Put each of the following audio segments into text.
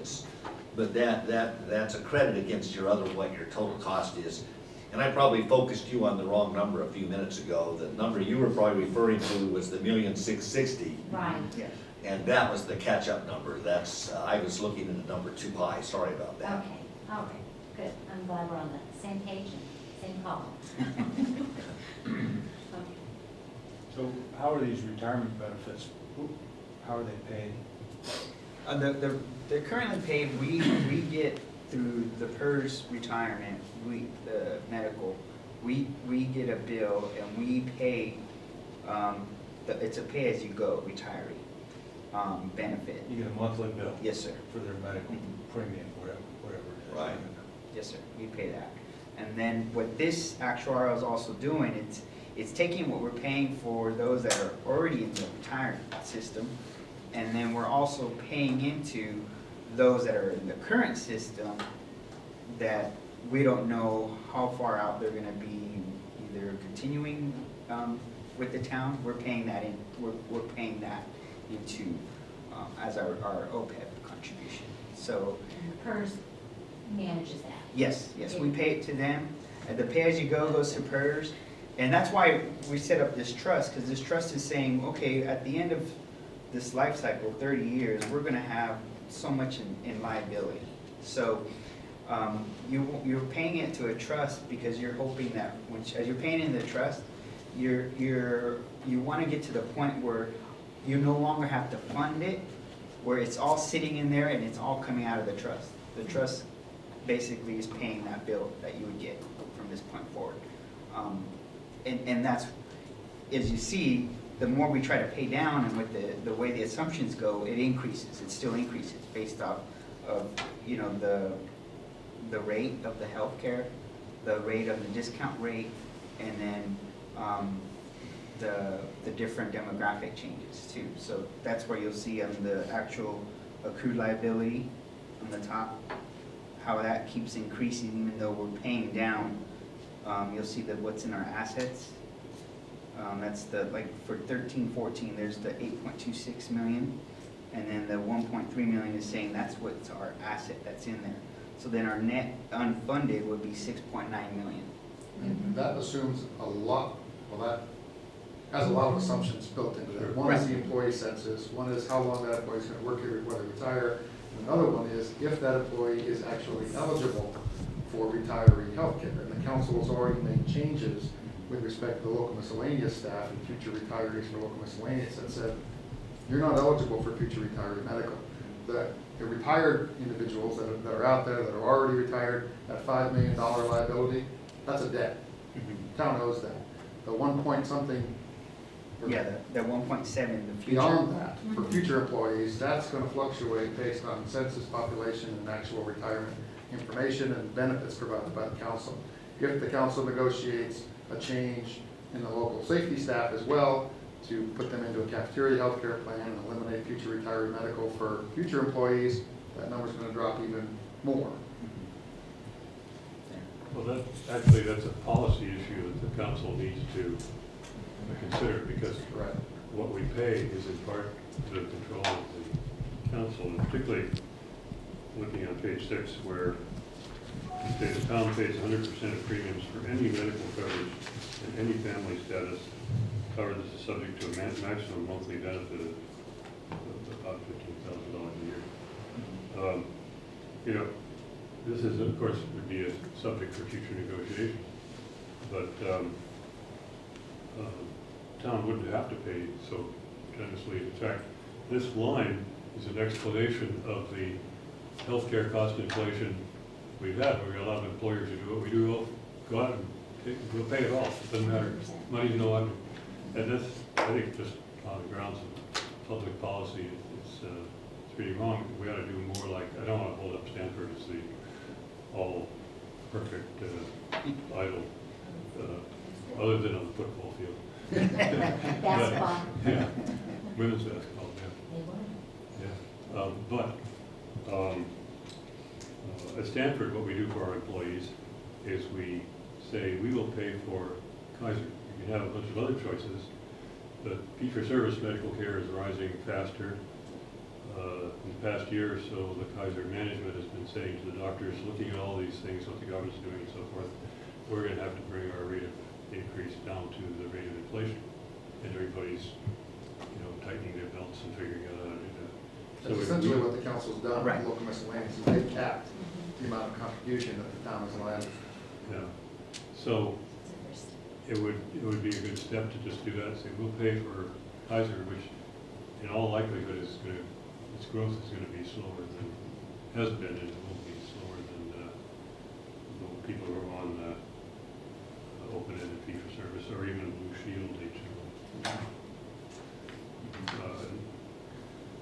benefits. But that's a credit against your other, what your total cost is. And I probably focused you on the wrong number a few minutes ago. The number you were probably referring to was the $1,660,000. Right. Yes. And that was the catch-up number. That's, I was looking at the number too high, sorry about that. Okay, all right, good. I'm glad we're on the same page and same column. Okay. So how are these retirement benefits, how are they paid? They're currently paid, we get through the PERS retirement, the medical, we get a bill and we pay, it's a pay-as-you-go retiree benefit. You get a monthly bill? Yes, sir. For their medical premium, whatever it is. Right. Yes, sir, we pay that. And then what this actuarial is also doing, it's taking what we're paying for those that are already in the retirement system, and then we're also paying into those that are in the current system that we don't know how far out they're gonna be either continuing with the town. We're paying that in, we're paying that into as our OPEB contribution. So And the PERS manages that. yes, we pay it to them. And the pay-as-you-go goes to PERS. And that's why we set up this trust, because this trust is saying, okay, at the end of this life cycle, 30 years, we're gonna have so much in liability. So you're paying it to a trust because you're hoping that as you're paying into the trust, you wanna get to the point where you no longer have to fund it, where it's all sitting in there and it's all coming out of the trust. The trust basically is paying that bill that you would get from this point forward. And that's, as you see, the more we try to pay down and with the way the assumptions go, it increases, it still increases based off of, you know, the rate of the healthcare, the rate of the discount rate, and then the different demographic changes too. So that's where you'll see on the actual accrued liability on the top, how that keeps increasing even though we're paying down. You'll see that what's in our assets. That's the, like for 13-14, there's the 8.26 million, and then the 1.3 million is saying that's what's our asset that's in there. So then our net unfunded would be 6.9 million. And that assumes a lot, well, that has a lot of assumptions built into it. One is the employee census, one is how long that employee's gonna work here, whether retire. And another one is if that employee is actually eligible for retiree health care. And the council has already made changes with respect to the local miscellaneous staff and future retirees for local miscellaneous that said, you're not eligible for future retiree medical. The retired individuals that are out there that are already retired, that $5 million liability, that's a debt. Town owes that. The 1 point something. Yeah, the 1.7, the future. Beyond that, for future employees, that's going to fluctuate based on census population and actual retirement information and benefits provided by the council. If the council negotiates a change in the local safety staff as well to put them into a cafeteria healthcare plan and eliminate future retiree medical for future employees, that number's going to drop even more. Well, that's a policy issue that the council needs to consider, because Right. what we pay is in part to the control of the council, and particularly looking on page 6 where the town pays 100% of premiums for any medical coverage and any family status covered that is subject to a maximum monthly benefit of about $15,000 a year. You know, this is, of course, would be a subject for future negotiations, but town wouldn't have to pay so generously. In fact, this line is an explanation of the healthcare cost inflation we've had, where we allow employers to do what we do. We'll go out and we'll pay it all. It doesn't matter. Money's no object. And this, I think, just on the grounds of public policy, it's pretty wrong. We ought to do more like, I don't want to hold up Stanford as the all perfect idol, other than on the football field. Basketball. Yeah, women's basketball, yeah. They would. Yeah, at Stanford, what we do for our employees is we say we will pay for Kaiser. You can have a bunch of other choices, but fee-for-service medical care is rising faster. In the past year or so, the Kaiser management has been saying to the doctors, looking at all these things, what the government's doing and so forth, we're gonna have to bring our rate of increase down to the rate of inflation. And everybody's, tightening their belts and figuring out how to do that. That's essentially what the council's done Right. with local miscellaneous, is they've capped the amount of contribution that the town is allowed. Yeah, so it would be a good step to just do that, say, we'll pay for Kaiser, which in all likelihood its growth is gonna be slower than, has been, and it will be slower than, the people who are on, open-ended fee-for-service, or even Blue Shield, HMO.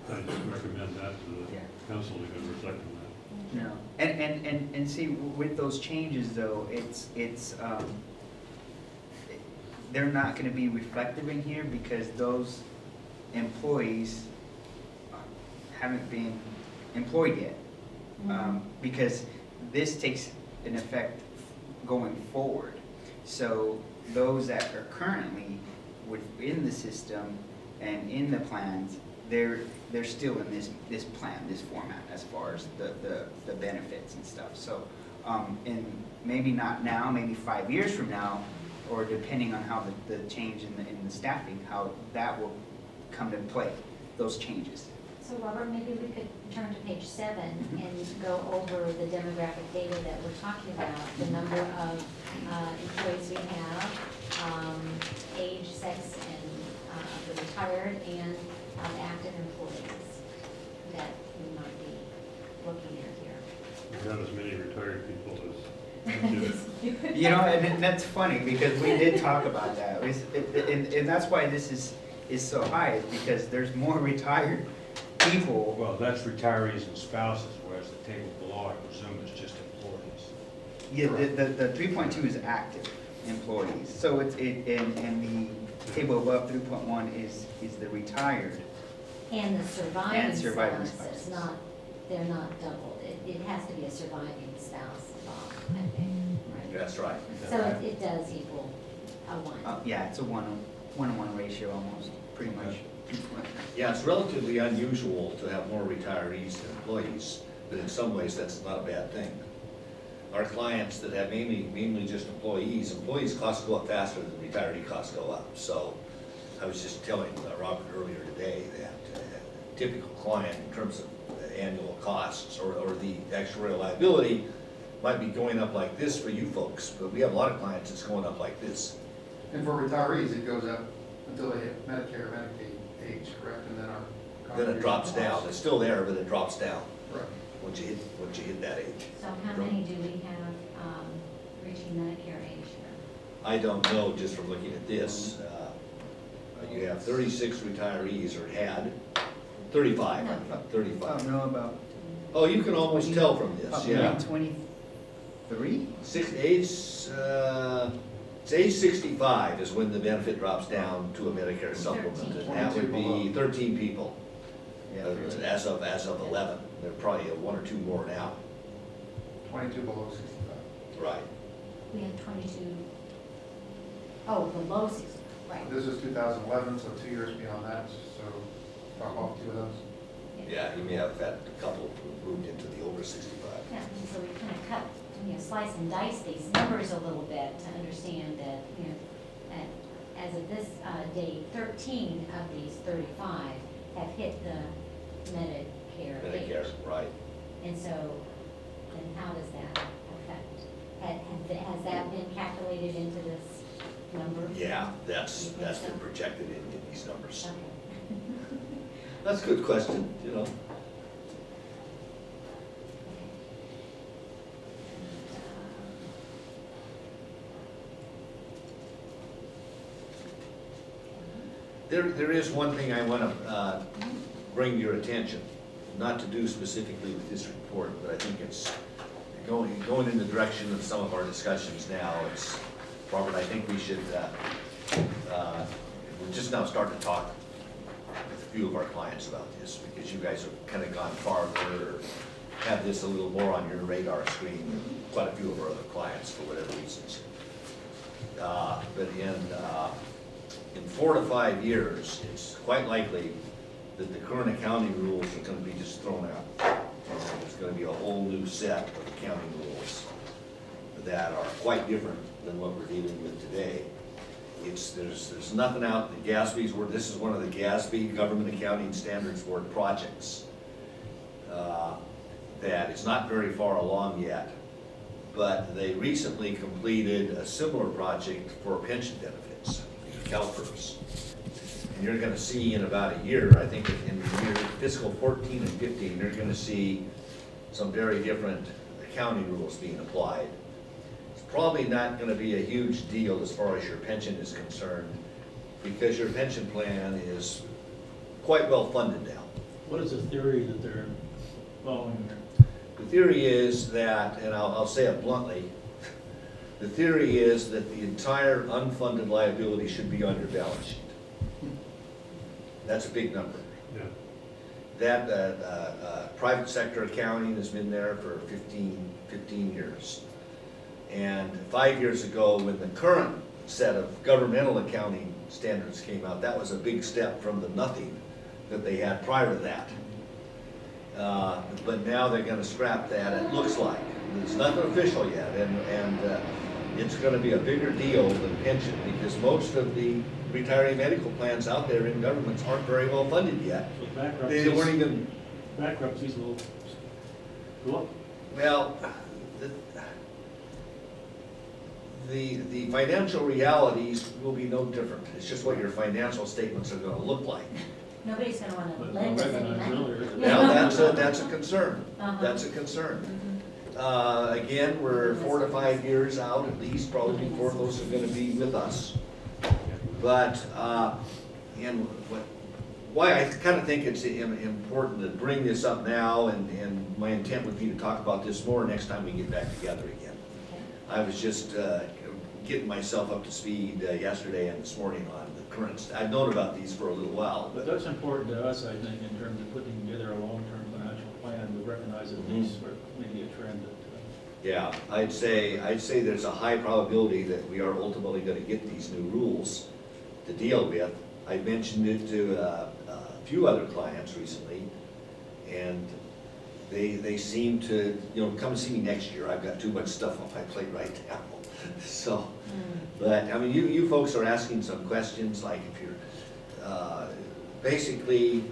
I just recommend that to the Yeah. council to reflect on that. No, and see, with those changes though, it's, they're not gonna be reflective in here because those employees haven't been employed yet. Because this takes an effect going forward. So those that are currently within the system and in the plans, they're still in this plan, this format, as far as the benefits and stuff. So, and maybe not now, maybe 5 years from now, or depending on how the change in the staffing, how that will come to play, those changes. So Robert, maybe we could turn to page 7 and go over the demographic data that we're talking about, the number of employees we have, age, sex, and the retired and active employees that we might be looking at here. We have as many retired people as You know, and that's funny, because we did talk about that, and that's why this is so high, is because there's more retired people. Well, that's retirees and spouses, whereas the table below, I presume, is just employees. Yeah, the 3.2 is active employees, so and the table above 3.1 is the retired. And the surviving surviving spouses, spouses. they're not doubled. It has to be a surviving spouse, Bob, I think, right? That's right. So it does equal a 1. Yeah, it's a 1-to-1 ratio almost, pretty much. Yeah, it's relatively unusual to have more retirees than employees, but in some ways, that's not a bad thing. Our clients that have mainly just employees costs go up faster than retiree costs go up. So I was just telling Robert earlier today that a typical client in terms of annual costs or the actuarial liability might be going up like this for you folks, but we have a lot of clients that's going up like this. And for retirees, it goes up until they hit Medicare, Medicaid age, correct? And then our. Then it drops down. It's still there, but it drops down Right. once you hit that age. So how many do we have reaching Medicare age here? I don't know, just from looking at this. You have 36 retirees, or had, 35, I mean, I 35. don't know about. Oh, you can almost tell from this, yeah. 23? It's age 65 is when the benefit drops down to a Medicare supplement, and that would be 13 people. Yeah, As of 11, there are probably 1 or 2 more now. 22 below 65. Right. We have 22, oh, below 60, right. This is 2011, so 2 years beyond that, so drop off 2 of those. Yeah, you may have had a couple who moved into the over 65. Yeah, and so we kind of cut, slice and dice these numbers a little bit to understand that, as of this date, 13 of these 35 have hit the Medicare age. Medicare, right. And so, then how does that affect? Has that been calculated into this number? Yeah, that's You think so? been projected in these numbers. Okay. That's a good question, There is one thing I want to bring to your attention, not to do specifically with this report, but I think it's going in the direction of some of our discussions now. It's, Robert, I think we should, we're just now starting to talk with a few of our clients about this, because you guys have kind of gone farther, or have this a little more on your radar screen than quite a few of our other clients for whatever reasons. But in 4 to 5 years, it's quite likely that the current accounting rules are gonna be just thrown out. There's gonna be a whole new set of accounting rules that are quite different than what we're dealing with today. There's nothing out, the GASB's, this is one of the GASB, Government Accounting Standards Board projects. That is not very far along yet, but they recently completed a similar project for pension benefits, CalPERS. And you're gonna see in about a year, I think in the year fiscal 14 and 15, you're gonna see some very different accounting rules being applied. It's probably not gonna be a huge deal as far as your pension is concerned, because your pension plan is quite well funded now. What is the theory that they're following there? The theory is that, and I'll say it bluntly, the theory is that the entire unfunded liability should be on your balance sheet. That's a big number. Yeah. That private sector accounting has been there for 15 years. And 5 years ago, when the current set of governmental accounting standards came out, that was a big step from the nothing that they had prior to that. But now they're gonna scrap that, it looks like. It's nothing official yet, and it's gonna be a bigger deal than pension, because most of the retiree medical plans out there in governments aren't very well funded yet. So They weren't even, bankruptcies will go up. well, the financial realities will be no different. It's just what your financial statements are gonna look like. Nobody's gonna wanna But lend us any recognized money. earlier that- Now, that's a concern. Uh-huh. That's a concern. Mhm. Again, we're 4 to 5 years out at least, probably before those are gonna be with us. But, and why I kind of think it's important to bring this up now, and my intent would be to talk about this more next time we get back together again. Okay. I was just getting myself up to speed yesterday and this morning on the current, I've known about these for a little while. But that's important to us, I think, in terms of putting together a long-term financial plan. We recognize that these are maybe a trend that, Yeah, I'd say there's a high probability that we are ultimately gonna get these new rules to deal with. I mentioned it to a few other clients recently, and they seem to, come see me next year. I've got too much stuff on my plate right now. So, but, I mean, you folks are asking some questions, like if you're, basically,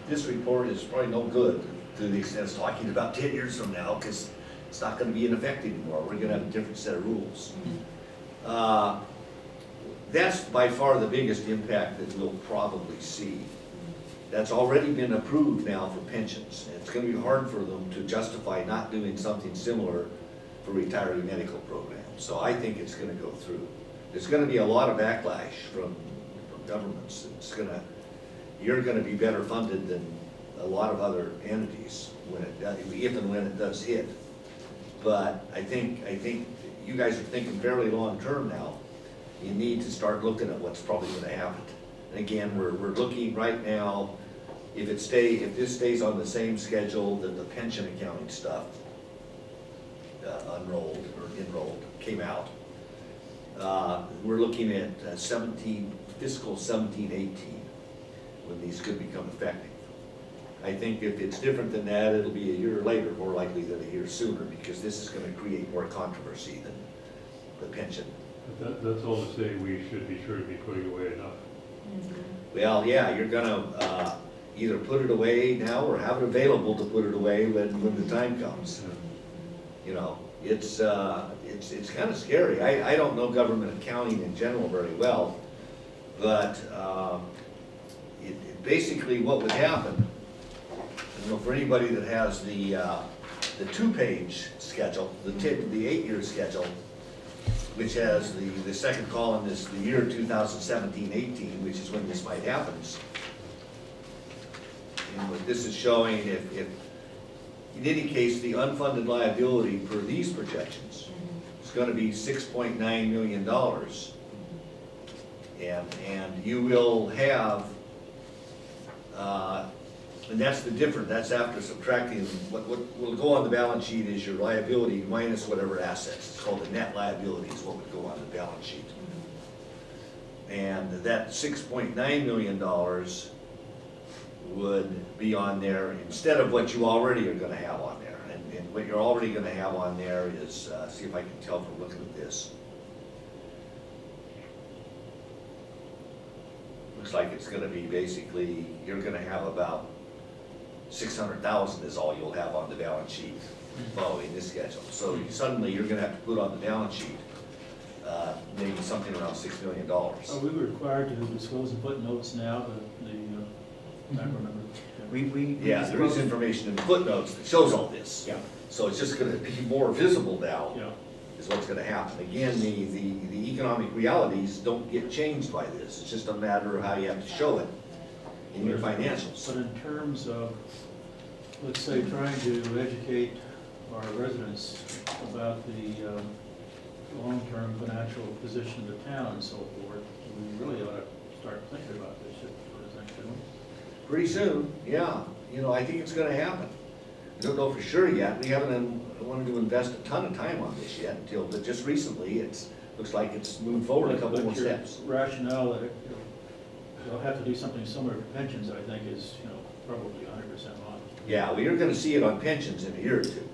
this report is probably no good to the extent it's talking about 10 years from now, because it's not gonna be in effect anymore. We're gonna have a different set of rules. That's by far the biggest impact that we'll probably see. That's already been approved now for pensions. And it's gonna be hard for them to justify not doing something similar for retiree medical programs. So I think it's gonna go through. There's gonna be a lot of backlash from governments. You're gonna be better funded than a lot of other entities when if and when it does hit. But I think you guys are thinking fairly long-term now. You need to start looking at what's probably gonna happen. And again, we're looking right now, if this stays on the same schedule that the pension accounting stuff came out, we're looking at fiscal 17-18, when these could become effective. I think if it's different than that, it'll be a year later, more likely than a year sooner, because this is gonna create more controversy than the pension. But that's all to say we should be sure to be putting away enough. Well, yeah, you're gonna either put it away now or have it available to put it away when the time comes. It's kind of scary. I don't know government accounting in general very well, but basically what would happen, for anybody that has the 2-page schedule, the 8-year schedule, which has the second column is the year 2017-18, which is when this might happen. And what this is showing, if in any case, the unfunded liability for these projections is going to be $6.9 million. And you will have, and that's the difference, that's after subtracting, what will go on the balance sheet is your liability minus whatever assets. It's called the net liability is what would go on the balance sheet. And that $6.9 million would be on there instead of what you already are gonna have on there. And what you're already gonna have on there is, see if I can tell from looking at this. Looks like it's gonna be basically, you're gonna have about 600,000 is all you'll have on the balance sheet following this schedule. So suddenly you're gonna have to put on the balance sheet, maybe something around $6 million. Are we required to disclose and put notes now, I don't remember. We. Yeah, there is information in the footnotes that shows all this. Yeah. So it's just gonna be more visible now, Yeah, is what's gonna happen. Again, the economic realities don't get changed by this. It's just a matter of how you have to show it in your financials. but in terms of, let's say, trying to educate our residents about the long-term financial position of the town and so forth, we really ought to start thinking about this sort of thing, shouldn't we? Pretty soon, yeah. You know, I think it's gonna happen. I don't know for sure yet. We haven't wanted to invest a ton of time on this yet until, but just recently, looks like it's moved forward a couple But more your steps. rationale that they'll have to do something similar to pensions, I think, is, probably 100% on. Yeah, well, you're gonna see it on pensions in a year or two.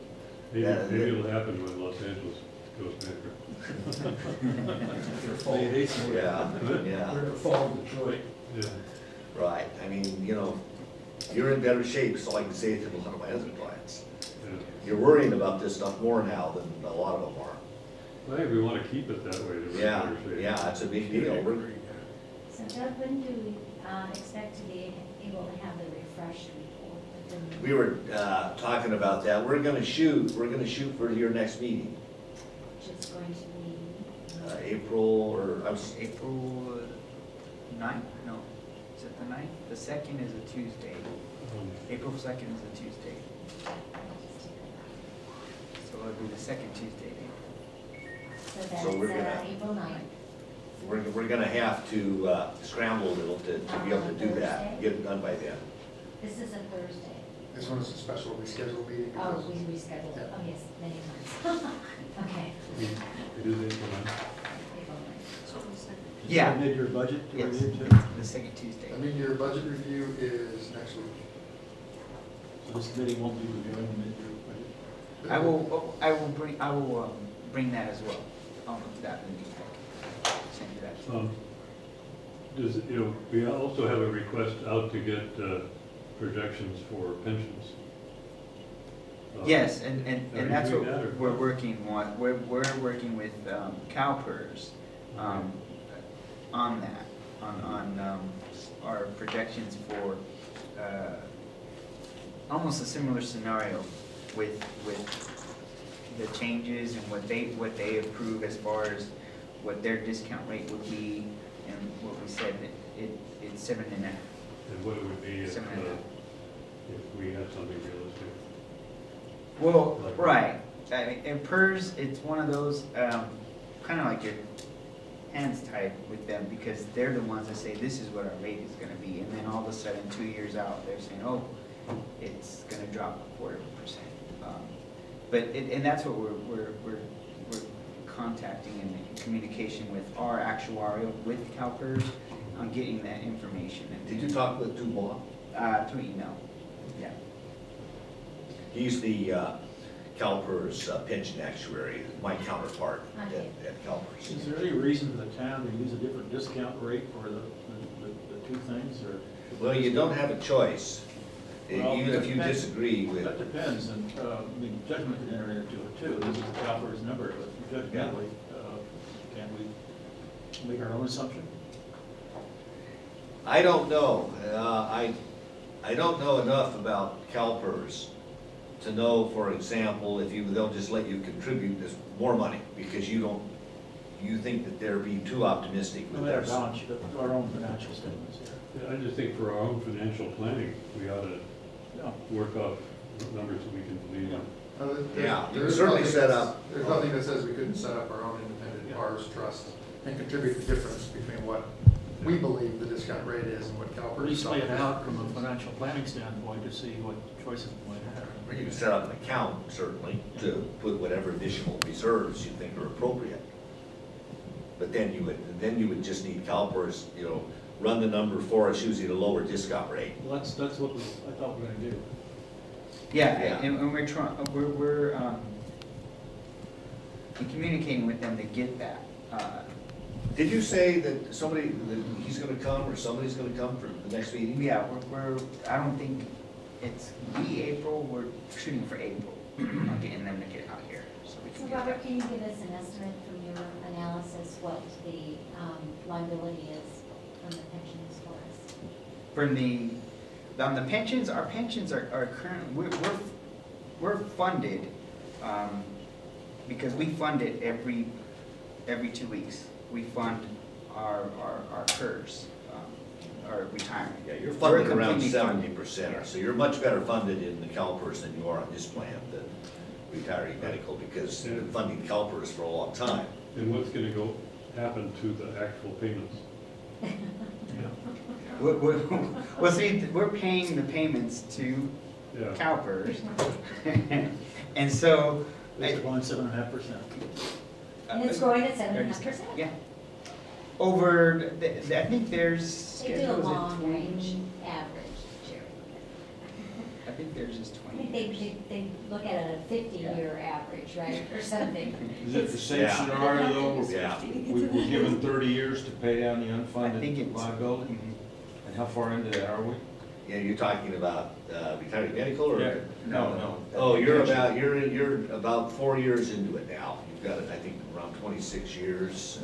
Maybe, Yeah, maybe yeah. it'll happen when Los Angeles goes bankrupt. They hate some- Yeah, yeah, We're gonna fall in Detroit. Yeah. right. I mean, you know, you're in better shape, is all I can say to a lot of my other clients. Yeah. You're worrying about this stuff more now than a lot of them are. Well, hey, we want to keep it that way. to Yeah, better shape. yeah, it's a big deal. We're- So Doug, when do we expect to be able to have the refresh report within? We were talking about that. We're gonna shoot for your next meeting, Which is going to be? April, or, I was, April 9th? No, is it the 9th? The 2nd is a Tuesday. April 2nd is a Tuesday. So it'll be the second Tuesday. So that's So we're gonna- April 9th. we're gonna have to scramble a little to be able to do that, Thursday? get it done by then. This is a Thursday. This one is a special rescheduled meeting. Oh, because- we rescheduled it. Oh, yes, many times. Okay. It is April 9th. April 9th. Yeah. Submit your budget to Yes, review too? the second Tuesday. I mean, your budget review is next week. So this committee won't be reviewing the mid-year budget? I will bring that as well. I'll put that in the packet. Send you that. Does, we also have a request out to get projections for pensions. Yes, and Are you that's what doing that, or- we're working on. We're working with CalPERS on that, on our projections for almost a similar scenario with the changes and what they approve as far as what their discount rate would be, and what we said, it's 7.5. And what it would be if 7.5. if we had something realistic. Well, right, I mean, in PERS, it's one of those, kind of like your hands tied with them, because they're the ones that say, this is what our rate is gonna be, and then all of a sudden, 2 years out, they're saying, oh, it's gonna drop 0.25%. And that's what we're contacting and in communication with our actuarial, with CalPERS, on getting that information. And Did you talk with Dubois? Through email, yeah. He's the CalPERS pension actuary, my counterpart at CalPERS. Is there any reason for the town to use a different discount rate for the two things, or? Well, you don't have a choice, Well, even if you that depends. disagree with. That depends, and, I mean, judgment can enter into it too. This is the CalPERS number, but judgmentally, can we make our own assumption? I don't know. I don't know enough about CalPERS to know, for example, if they'll just let you contribute this more money because you think that they're being too optimistic No with matter theirs. balance sheet, but our own financial statements here. Yeah, I just think for our own financial planning, we ought to Yeah. work off numbers that we can believe in. Yeah, you can There's certainly nothing set that's- up- There's nothing that says we couldn't set up our own independent PARS trust and contribute the difference between what we believe the discount rate is and what At CalPERS. least lay it out from a financial planning standpoint to see what choices we might have. Or you can set up an account, certainly, to put whatever additional reserves you think are appropriate. But then you would just need CalPERS, run the number for us using a lower discount rate. Well, that's what I thought we were gonna do. Yeah, Yeah. and we're trying, we're communicating with them to get that. Did you say that somebody, that he's gonna come, or somebody's gonna come for the next meeting? Yeah, I don't think it's April, we're shooting for April, on getting them to get out here, so we So can get Robert, that. can you give us an estimate from your analysis, what the liability is from the pensions for us? From on the pensions, our pensions are currently, we're funded, because we fund it every 2 weeks. We fund our PERS, our retirement. Yeah, you're We're funded around completely funded. 70%, Yeah. so you're much better funded in the CalPERS than you are on this plan, the retiree medical, because you've been funding CalPERS for a long time. And what's gonna happen to the actual payments? Well, see, we're paying the payments to Yeah. CalPERS. And so. Based upon 7.5%. And it's growing at 7.5%. Yeah. Over, I think there's. They do a schedules at long 20 range average, Jerry. I think theirs is I 20 think years. they look at a 50-year average, right, or something. Is it the same Yeah. scenario though? Yeah. We were given 30 years to pay down the I think unfunded it's. liability? Mhm. And how far into that are we? Yeah, you're talking about retiree medical, or? Yeah. No. Oh, you're about 4 years into it now. You've got it, I think, around 26 years.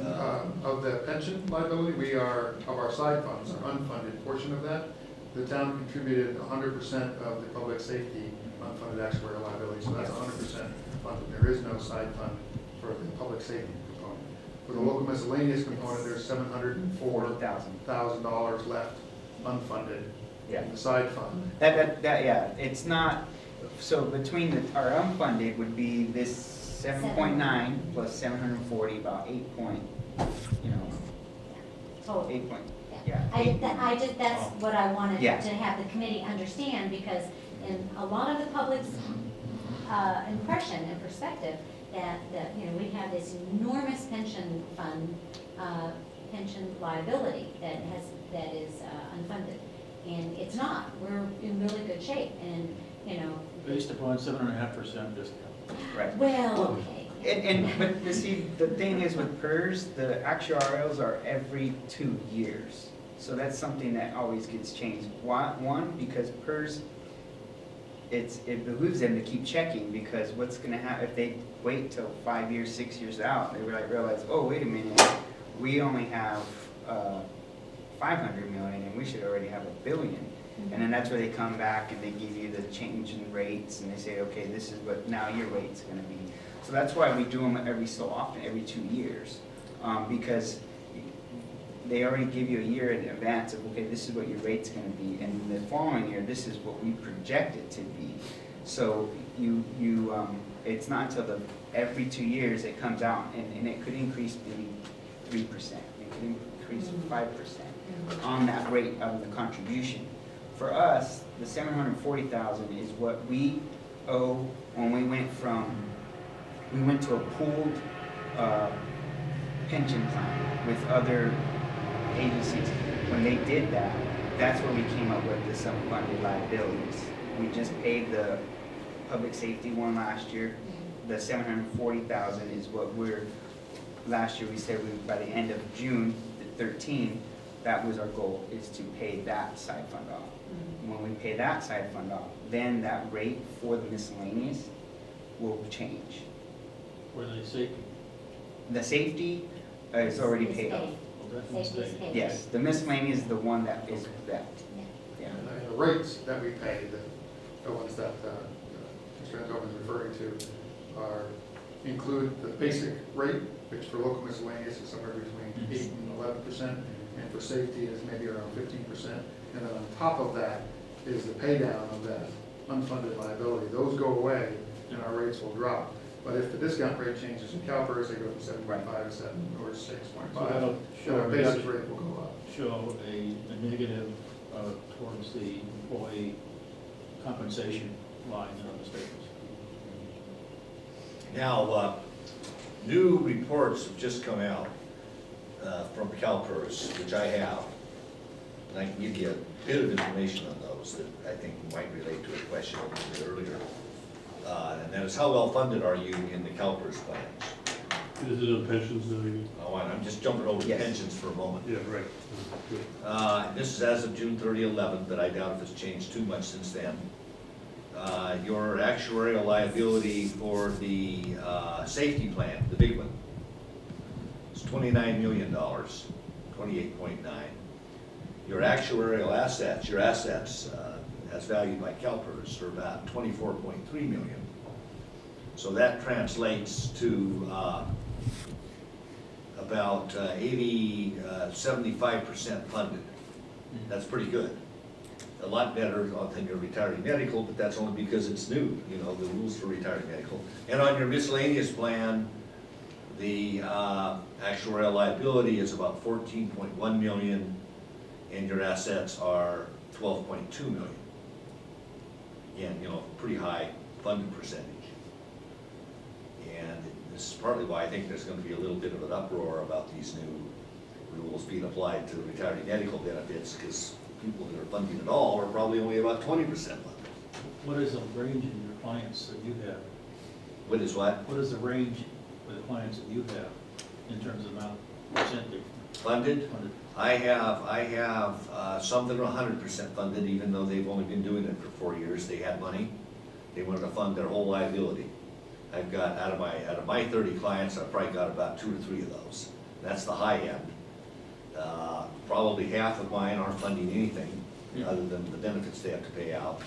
Of the pension liability, we are, of our side funds, our unfunded portion of that, the town contributed 100% of the public safety unfunded actuarial liability, so that's 100% funded. There is no side fund for the public safety component. For the local miscellaneous component, there's $704,000 left unfunded Yeah. in the side fund. Yeah, it's not, so between our unfunded would be this 7.9 plus 740, about 8 point, Oh, 8 point, yeah. yeah. I just, that's what I wanted Yeah. to have the committee understand, because in a lot of the public's impression and perspective, that, we have this enormous pension fund, pension liability that is unfunded. And it's not. We're in really good shape, and, Based upon 7.5% discount. Right. well, okay. But you see, the thing is with PERS, the actuarials are every 2 years. So that's something that always gets changed. One, because PERS, it behooves them to keep checking, because what's gonna happen, if they wait till 5 years, 6 years out, they realize, oh, wait a minute, we only have 500 million and we should already have $1 billion. And then that's where they come back and they give you the change in rates, and they say, okay, this is what now your rate's gonna be. So that's why we do them every so often, every 2 years, because they already give you a year in advance of, okay, this is what your rate's gonna be, and the following year, this is what we project it to be. So it's not until every 2 years it comes out, and it could increase maybe 3%, it could increase 5% on that rate of the contribution. For us, the 740,000 is what we owe when we went to a pooled pension plan with other agencies. When they did that, that's where we came up with the unfunded liabilities. We just paid the public safety one last year. The 740,000 is what last year we said by the end of June 13, that was our goal, is to pay that side fund off. When we pay that side fund off, then that rate for the miscellaneous will change. Where they say, The safety is already It's paid off. well, that one's Safety's paid. paid. Yes, the miscellaneous is the one that is that. Yeah. And the rates that we pay, the ones that Mr. Antoine is referring to, include the basic rate, which for local miscellaneous is somewhere between 8 and 11%, and for safety is maybe around 15%. And then on top of that is the pay down of that unfunded liability. Those go away and our rates will drop. But if the discount rate changes in CalPERS, they go from 7.5 to 7 or 6.5. So that'll So our show, basic rate will go up. show a negative towards the employee compensation line on the statements. Now, new reports have just come out from CalPERS, which I have. And I can give you a bit of information on those that I think might relate to a question a little bit earlier. And that is, how well funded are you in the CalPERS plans? Is it on pensions now? You- Oh, and I'm just jumping over to Yes. pensions for a moment. Yeah, right. Good. This is as of June 30, 11, but I doubt if it's changed too much since then. Your actuarial liability for the safety plan, the big one, is $29 million, 28.9. Your actuarial assets, your assets as valued by CalPERS are about 24.3 million. So that translates to about 75% funded. That's pretty good. A lot better than your retiree medical, but that's only because it's new, you know, the rules for retiree medical. And on your miscellaneous plan, the actuarial liability is about 14.1 million, and your assets are 12.2 million. Again, you know, pretty high funded percentage. And this is partly why I think there's going to be a little bit of an uproar about these new rules being applied to the retiree medical benefits, because people that are funding it all are probably only about 20% funded. What is the range in your clients that you have? What is what? What is the range for the clients that you have in terms of amount, percentage Funded? funded? I have some that are 100% funded, even though they've only been doing it for 4 years. They had money. They wanted to fund their whole liability. I've got, out of my 30 clients, I've probably got about 2 or 3 of those. That's the high end. Probably half of mine aren't funding anything other than the benefits they have to pay out.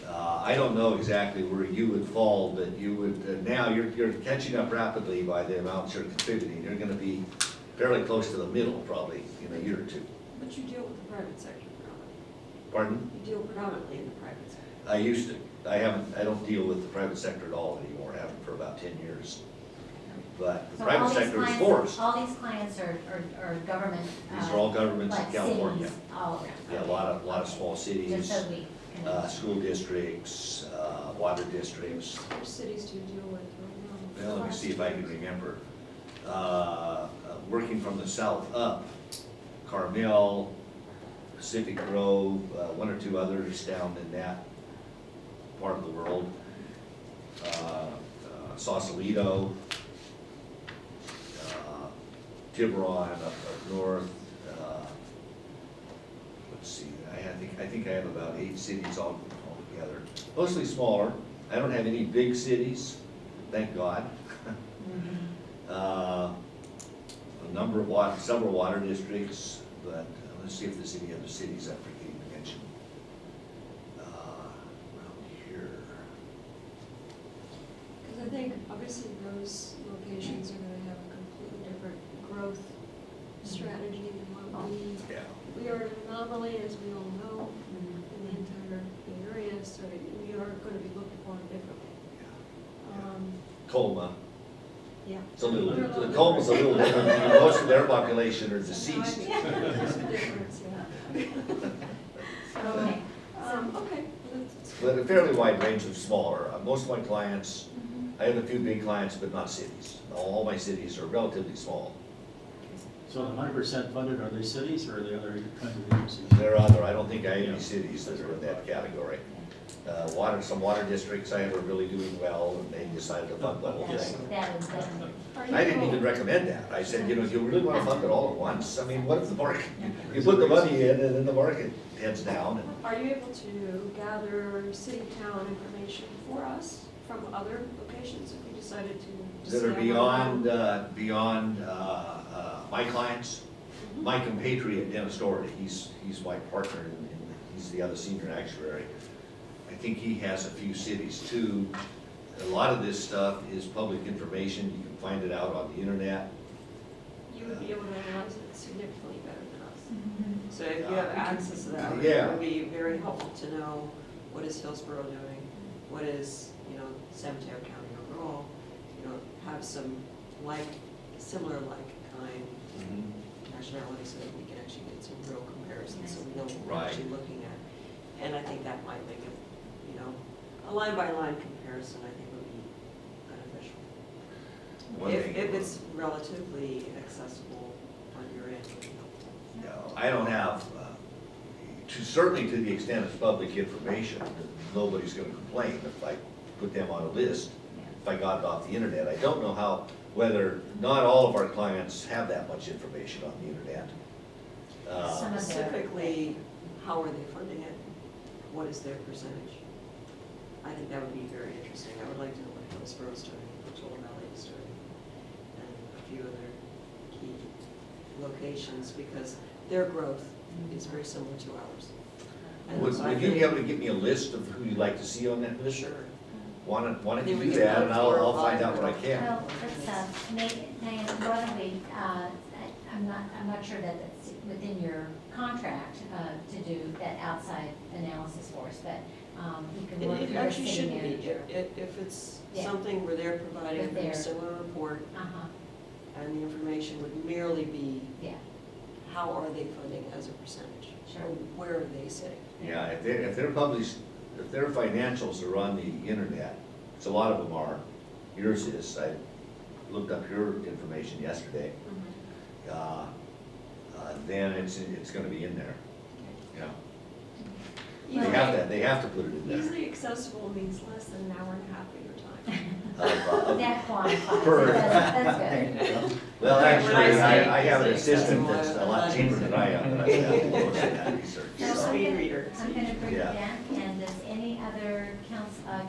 I don't know exactly where you would fall, but you would, now you're catching up rapidly by the amounts you're contributing. You're gonna be fairly close to the middle probably in a year or two. But you deal with the private sector predominantly. Pardon? You deal predominantly in the private sector. I used to. I don't deal with the private sector at all anymore. I haven't for about 10 years. But the So private all these sector is clients- forced. All these clients are government. These are all governments in like California. cities, all of them. Yeah, a lot of small Just cities, so we can. school districts, water districts. Which cities do you deal with right now? Well, let me see if I can remember. Working from the south up, Carmel, Pacific Grove, 1 or 2 others down in that part of the world. Sausalito, Tiburon up north. Let's see, I think I have about 8 cities all together. Mostly smaller. I don't have any big cities, thank God. A number of several water districts, but let's see if there's any other cities I'm forgetting to mention. Around here. Because I think obviously those locations are gonna have a completely different growth strategy than what Yeah. we are an anomaly, as we all know, in the entire Bay Area, so we are gonna be looked upon differently. Colma. Yeah. It's a little, We're the Colma's a little different. Most of their population are deceased. So I think there's a difference, yeah. Okay. Okay. Well, that's- But a fairly wide range of smaller. Most of my clients, I have a few big clients, but not cities. All my cities are relatively small. So the 100% funded, are they cities or are they other kinds of agencies? There are other, I don't think I have any cities that are in that category. Some water districts I were really doing well, and they decided to fund the whole Yes, thing. that is definitely. Are you I didn't even recommend that. I said, you know, do you really want to fund it all at once? I mean, what if the market, you put the money in and then the market heads down? And Are you able to gather city town information for us from other locations if you decided to? that are say, I wanna beyond my clients. My compatriot Dennis Doherty, he's my partner, and he's the other senior actuary. I think he has a few cities too. A lot of this stuff is public information. You can find it out on the internet. You would be able to analyze it significantly better than us. So if you have access to that, Yeah. it would be very helpful to know what is Hillsborough doing, what is, San Mateo County overall, have some similar kind nationality so that we can actually get some real comparisons, so we know what we're Right. actually looking at. And I think that might make a line-by-line comparison, I think would be beneficial. One thing- If it's relatively accessible on your end, it would be helpful. No, I don't have certainly to the extent it's public information, nobody's gonna complain if I put them on a list, if I got it off the internet. I don't know how, whether, not all of our clients have that much information on the internet. Some of their- Specifically, how are they funding it? What is their percentage? I think that would be very interesting. I would like to know what Hillsboro's doing, what Toll Valley is doing, and a few other key locations, because their growth is very similar to ours. And Would so I would you be think- able to give me a list of who you'd like to see on that list? Sure. Why don't Then you we do can that, put and 4 or I'll find 5 out what I or- can. Well, let's, Diane, why don't we, I'm not sure that it's within your contract to do that outside analysis for us, but you can work It with your actually city shouldn't be, manager. if it's Yeah. something where they're providing a But very they're- similar report, Uh-huh, and the information would merely be, yeah, how are they funding as a percentage? Sure. Or where are they sitting? Yeah, if they're published, if their financials are on the internet, which a lot of them are, yours is, I looked up your information yesterday, then it's gonna be in there, yeah. They have to put it in there. Easily accessible means less than an hour and a half of your time. that qualifies, Per- that's good. Well, Okay, actually, when I say I have an easily assistant accessible, that's a lot cheaper than I am, but I have most of that research. You're a So I'm speed gonna- reader. I'm gonna bring it Yeah. back, and does any other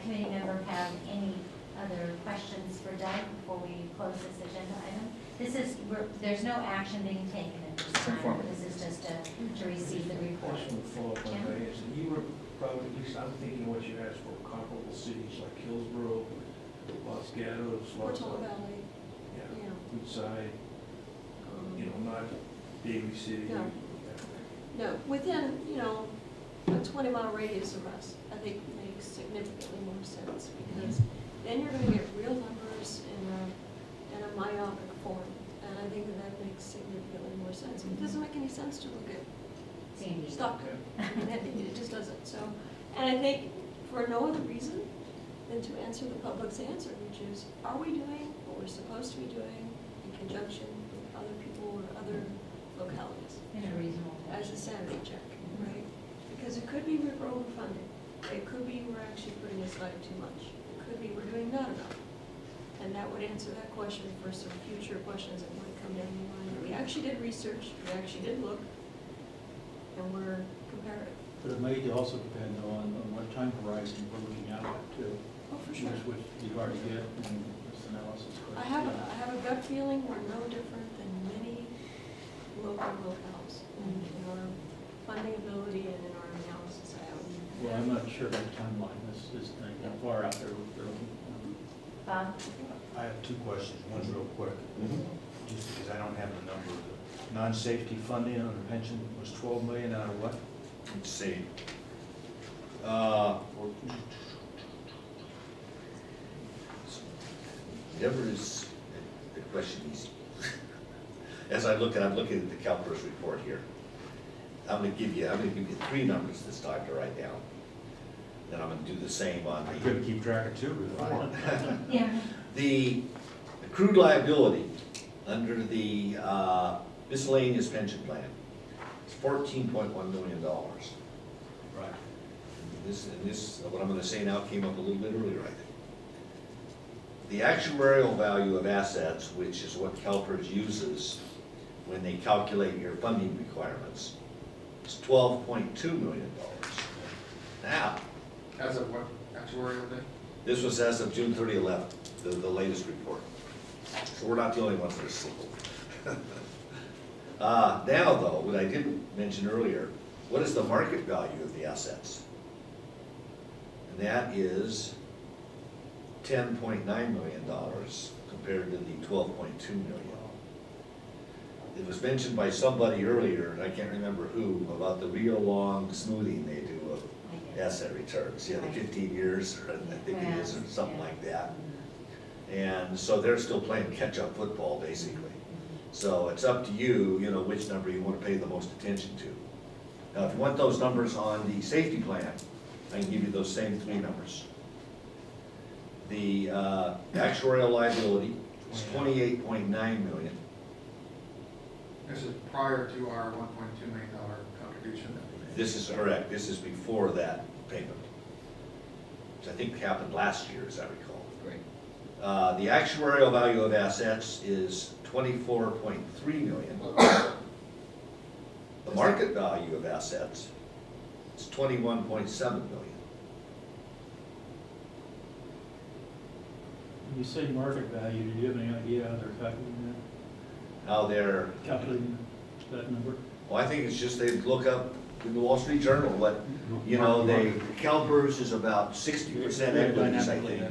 committee member have any other questions for Doug before we close this agenda item? This is, there's no action being taken at this time, Informative. this is just to receive the report. Question to follow up on Jim? Diane's, you were probably, at least I'm thinking what you asked for, comparable cities like Hillsborough, Los Gatos, Or Los, Toll Valley, yeah, yeah. Woodside, Um, not Daly City. No. No, within, a 20-mile radius of us, I think makes significantly more sense, because then you're gonna get real numbers in a myopic form, and I think that makes significantly more sense. It doesn't make any sense to look at Sandy. Stockton, it just doesn't, so, and I think for no other reason than to answer the public's answer, which is, are we doing what we're supposed to be doing in conjunction with other people or other localities? In a reasonable As a fashion. sanity check, right? Because it could be we're overfunded, it could be we're actually putting aside too much, it could be we're doing not enough. And that would answer that question for some future questions that might come down the line. We actually did research, we actually did look, and we're comparative. But it may also depend on what time horizon we're looking out at too. Oh, for sure. Which you hard to get in this analysis. I have a gut feeling we're no different than many local locales in our funding ability and in our analysis. Well, I'm not sure about the timeline, this thing, how far out there they're looking. Bob? I have 2 questions. One's real quick, just because I don't have the number. The non-safety funding on the pension was 12 million out of what? Let's see. Never is the question easy. As I'm looking at the CalPERS report here. I'm gonna give you 3 numbers this time to write down. Then I'm gonna do the same on I the. couldn't keep track of 2 before. Yeah. The accrued liability under the miscellaneous pension plan is $14.1 million. Right. This, what I'm gonna say now came up a little bit earlier, I think. The actuarial value of assets, which is what CalPERS uses when they calculate your funding requirements, is $12.2 million. Now, As of what actuarial day? this was as of June 30, 11, the latest report. So we're not the only ones that are single. Now though, what I didn't mention earlier, what is the market value of the assets? And that is $10.9 million compared to the $12.2 million. It was mentioned by somebody earlier, and I can't remember who, about the real long smoothing they do of asset returns. Yeah, the 15 years, or I think it is, or something like that. And so they're still playing catch-up football, basically. So it's up to you, which number you want to pay the most attention to. Now, if you want those numbers on the safety plan, I can give you those same 3 numbers. The actuarial liability is $28.9 million. This is prior to our $1.2 million contribution. This is correct, this is before that payment, which I think happened last year, as I recall. Right. The actuarial value of assets is 24.3 million. The market value of assets is 21.7 million. When you say market value, do you have any idea how they're Now they're, calculating that number? well, I think it's just they look up in the Wall Street Journal what, you know, they, CalPERS is about 60% equities, I think.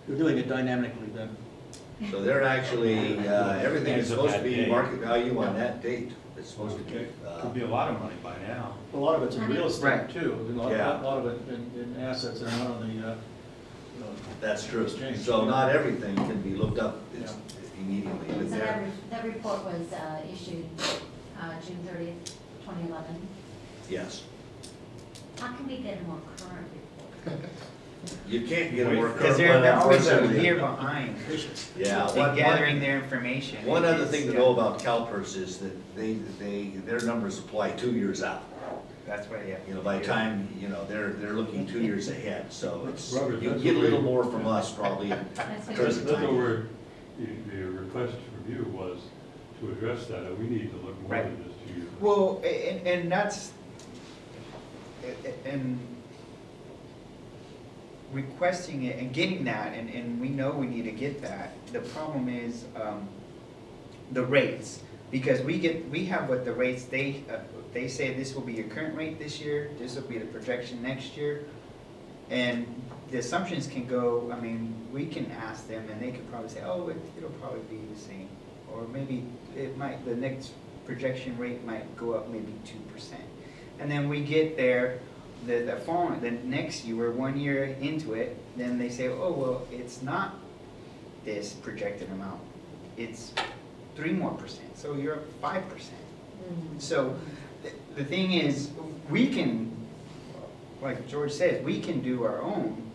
You're doing it dynamically then. So they're actually, everything is As of supposed to that be date. market value on that date. It's supposed to be. Could be a lot of money by now. A lot of it's in real estate Right. too, a Yeah. lot of it in assets and not on the, That's true. Exchange. So not everything can be looked up immediately, but So there, that report was issued June 30th, 2011. yes. How can we get a more current report? You can't get a more Because current they're one, always a unfortunately. year behind Yeah. in gathering their information. One other It's- thing to yeah, know about CalPERS is that their numbers apply 2 years out. That's why, yeah. You know, by the time, you know, they're looking 2 years ahead, so it's, Robert, you that's get a what little we- more from us probably in That's what terms That's of what time. we're, the request from you was to address that, and we need to look more Right. than just 2 years. Well, and that's, and requesting it and getting that, and we know we need to get that. The problem is, the rates, because we have what the rates, they say this will be your current rate this year, this will be the projection next year. And the assumptions can go, I mean, we can ask them and they could probably say, oh, it'll probably be the same. Or maybe it might, the next projection rate might go up maybe 2%. And then we get there, the next year, we're 1 year into it, then they say, oh, well, it's not this projected amount, it's 3% more, so you're up 5%. So the thing is, we can, like George says, we can do our own,